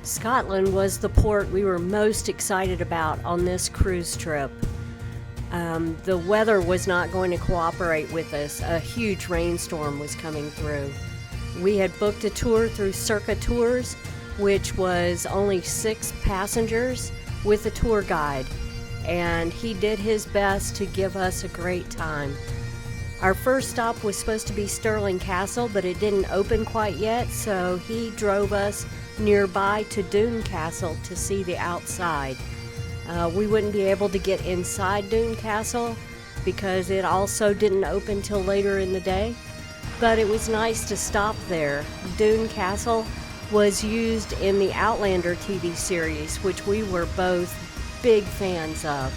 Scotland was the port we were most excited about on this cruise trip. The weather was not going to cooperate with us. A huge rainstorm was coming through. We had booked a tour through Serca Tours, which was only 6 passengers with a tour guide, and he did his best to give us a great time. Our first stop was supposed to be Stirling Castle, but it didn't open quite yet, so he drove us nearby to Doune Castle to see the outside. We wouldn't be able to get inside Doune Castle because it also didn't open till later in the day, but it was nice to stop there. Doune Castle was used in the Outlander TV series, which we were both big fans of,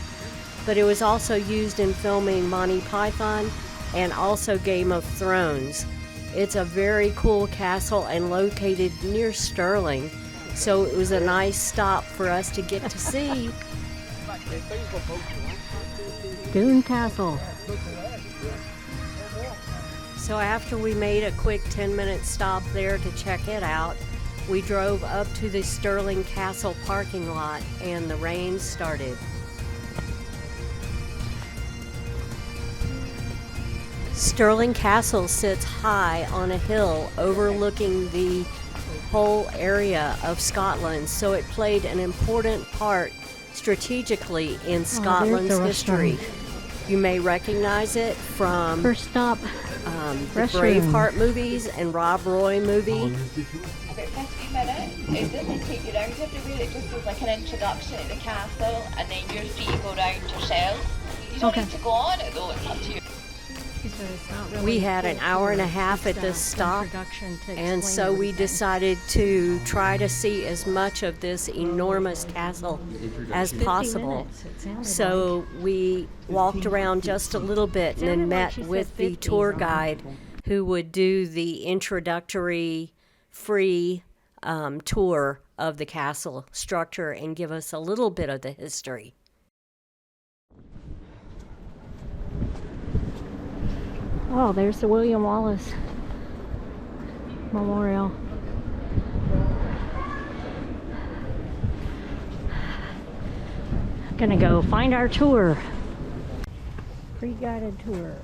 but it was also used in filming Monty Python and also Game of Thrones. It's a very cool castle and located near Stirling, so it was a nice stop for us to get to see Doune Castle. So after we made a quick 10-minute stop there to check it out, we drove up to the Stirling Castle parking lot and the rain started. Stirling Castle sits high on a hill overlooking the whole area of Scotland, so it played an important part strategically in Scotland's history. You may recognize it from first stop, the Braveheart movies and Rob Roy movie. About 15 minutes. It doesn't take you round everywhere, it just is like an introduction to the castle, and then you're free to go round yourself. You don't need to go on it though, it's up to you. We had an hour and a half at this stop, and so we decided to try to see as much of this enormous castle as possible. So we walked around just a little bit and then met with the tour guide who would do the introductory free tour of the castle structure and give us a little bit of the history. Oh, there's the William Wallace Memorial. Gonna go find our tour. Pre-guided tour.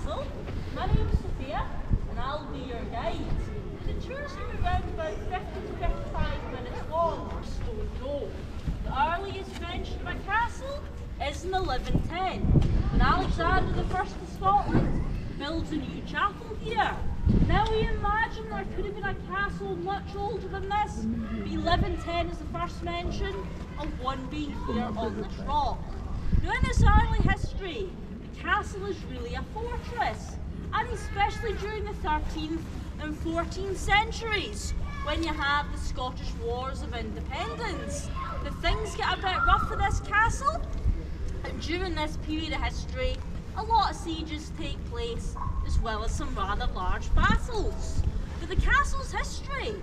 So, my name is Sophia, and I'll be your guide. The tour's around about 50 to 55 minutes long, or so we know. The earliest mention of a castle is in 1110, when Alexander I of Scotland builds a new chapel here. Now we imagine there could have been a castle much older than this, but 1110 is the first mention of one being here on this rock. Now in its early history, the castle is really a fortress, and especially during the 13th and 14th centuries, when you have the Scottish Wars of Independence. The things get a bit rough for this castle, and during this period of history, a lot of sieges take place, as well as some rather large battles. But the castle's history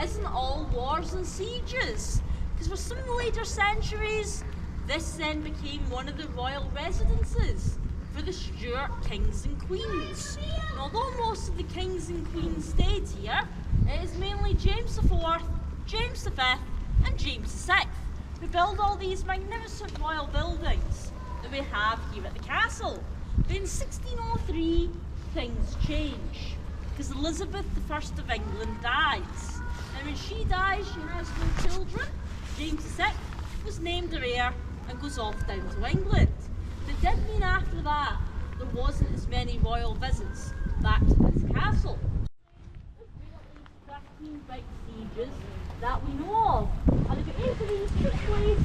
isn't all wars and sieges, because for some later centuries, this then became one of the royal residences for the Stuart kings and queens. And although most of the kings and queens stayed here, it is mainly James IV, James V and James VI who built all these magnificent royal buildings that we have here at the castle. But in 1603 things change, because Elizabeth I of England dies. And when she dies, she has no children. James VI was named her heir and goes off down to England. It did mean after that there wasn't as many royal visits back to this castle. There's 13 big sieges that we know of, and about 8 of these took place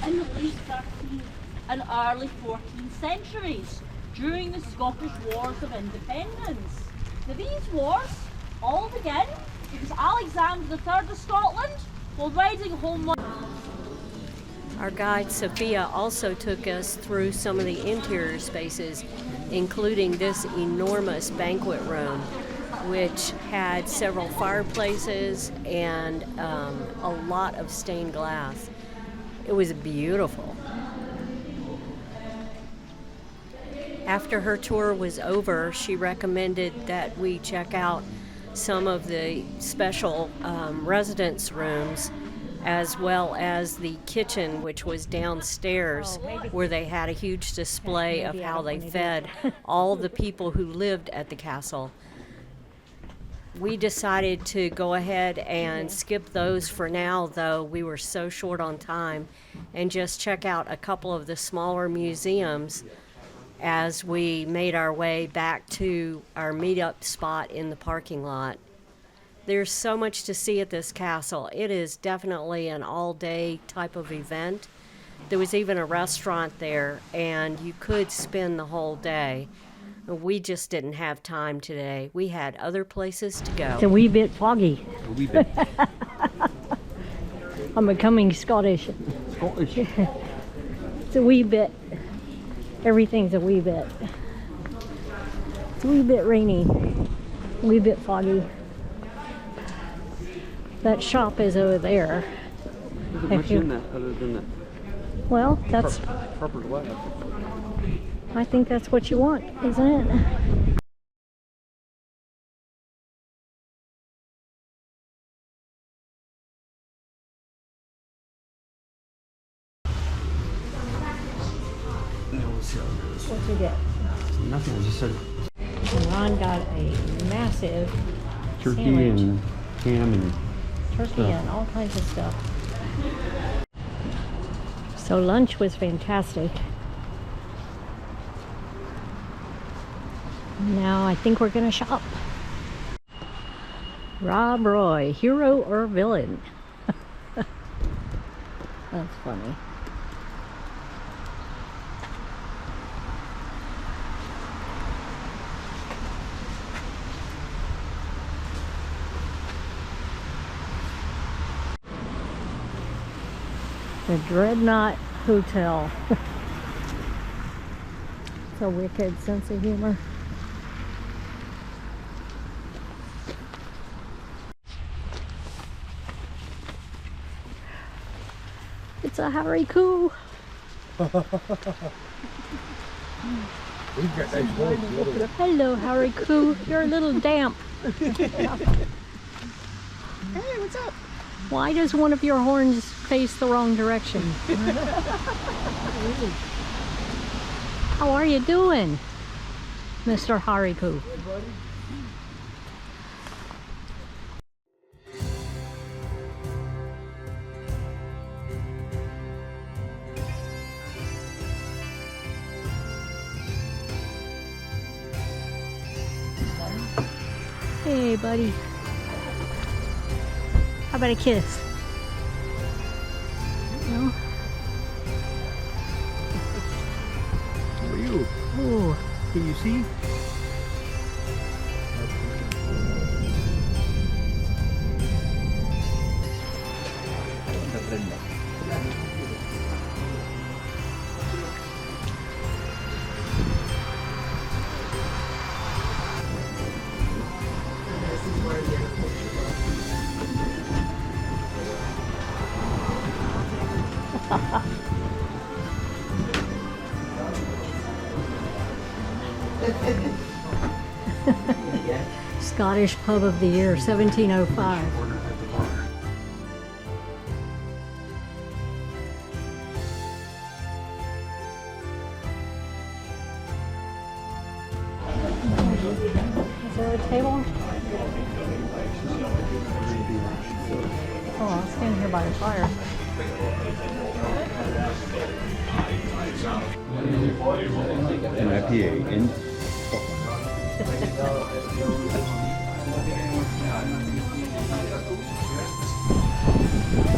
in the late 13th and early 14th centuries during the Scottish Wars of Independence. Now these wars all begin because Alexander III of Scotland, while riding home. Our guide Sophia also took us through some of the interior spaces, including this enormous banquet room, which had several fireplaces and a lot of stained glass. It was beautiful. After her tour was over, she recommended that we check out some of the special residence rooms, as well as the kitchen, which was downstairs, where they had a huge display of how they fed all the people who lived at the castle. We decided to go ahead and skip those for now, though we were so short on time, and just check out a couple of the smaller museums as we made our way back to our meetup spot in the parking lot. There's so much to see at this castle. It is definitely an all-day type of event. There was even a restaurant there, and you could spend the whole day. We just didn't have time today. We had other places to go. It's a wee bit foggy. A wee bit. I'm becoming Scottish. Scottish. It's a wee bit. Everything's a wee bit. It's a wee bit rainy. A wee bit foggy. That shop is over there. Is it much in that other than that? Well, that's... Purple weather. I think that's what you want, isn't it? What'd you get? Nothing. I just said Ron got a massive turkey sandwich. and ham and Turkey stuff. and all kinds of stuff. So lunch was fantastic. Now I think we're gonna shop. Rob Roy, hero or villain? That's funny. The Dreadnought Hotel. It's a wicked sense of humor. It's a Harry Coo. Hello, Harry Coo. You're a little damp. Hey, what's up? Why does one of your horns face the wrong direction? How are you doing, Mr. Harry Coo? Hey, buddy. How about a kiss? No? How are you? Ooh. Can you see? Scottish Pub of the Year, 1705. Is there a table? Oh, I'll stand here by the fire. An IPA in.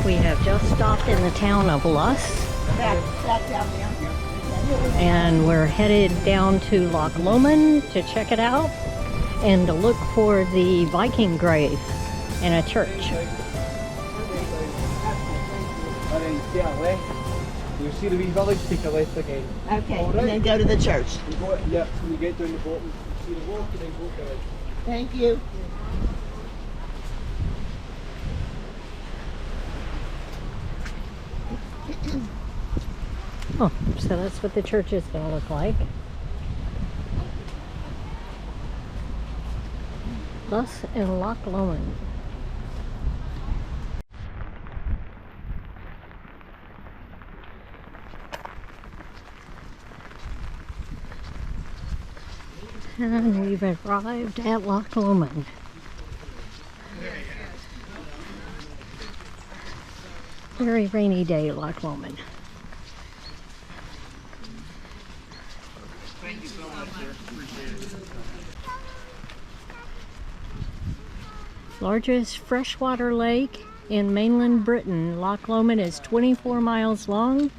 We have just stopped in the town of Luss, and we're headed down to Loch Lomond to check it out and to look for the Viking grave in a church. You see the wee village, take a left again. Okay, All right. and then go to the church. You go, yeah, when you get down the bottom, you see the walk and then go to it. Thank you. Oh, so that's what the church is going to look like. Luss and Loch Lomond. And we've arrived at Loch Lomond. Very rainy day at Loch Lomond. Largest freshwater lake in mainland Britain, Loch Lomond is 24 miles long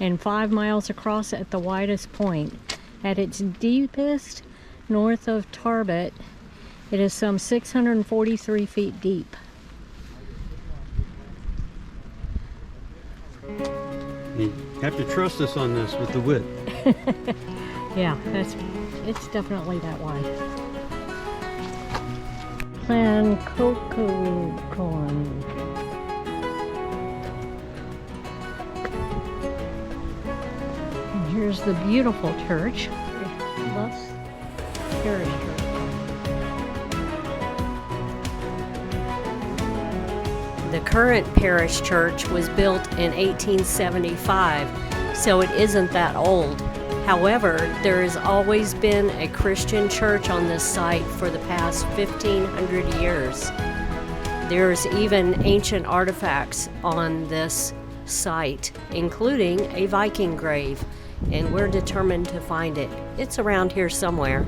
and 5 miles across at the widest point. At its deepest, north of Tarbet, it is some 643 feet deep. You have to trust us on this with the width. Yeah, it's definitely that wide. Clan cocoa corn. And here's the beautiful church, Luss Parish Church. The current parish church was built in 1875, so it isn't that old. However, there has always been a Christian church on this site for the past 1,500 years. There's even ancient artifacts on this site, including a Viking grave, and we're determined to find it. It's around here somewhere.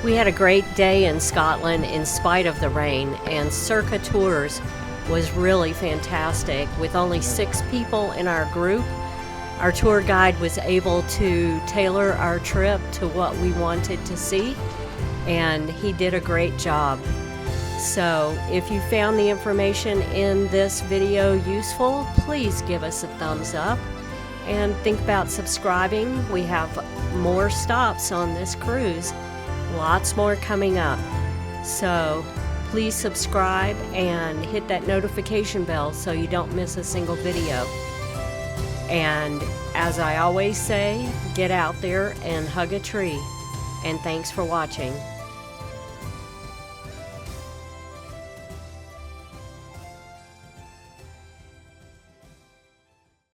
We had a great day in Scotland in spite of the rain, and Serca Tours was really fantastic. With only 6 people in our group, our tour guide was able to tailor our trip to what we wanted to see, and he did a great job. So if you found the information in this video useful, please give us a thumbs up and think about subscribing. We have more stops on this cruise. Lots more coming up. So please subscribe and hit that notification bell so you don't miss a single video. And as I always say, get out there and hug a tree. And thanks for watching.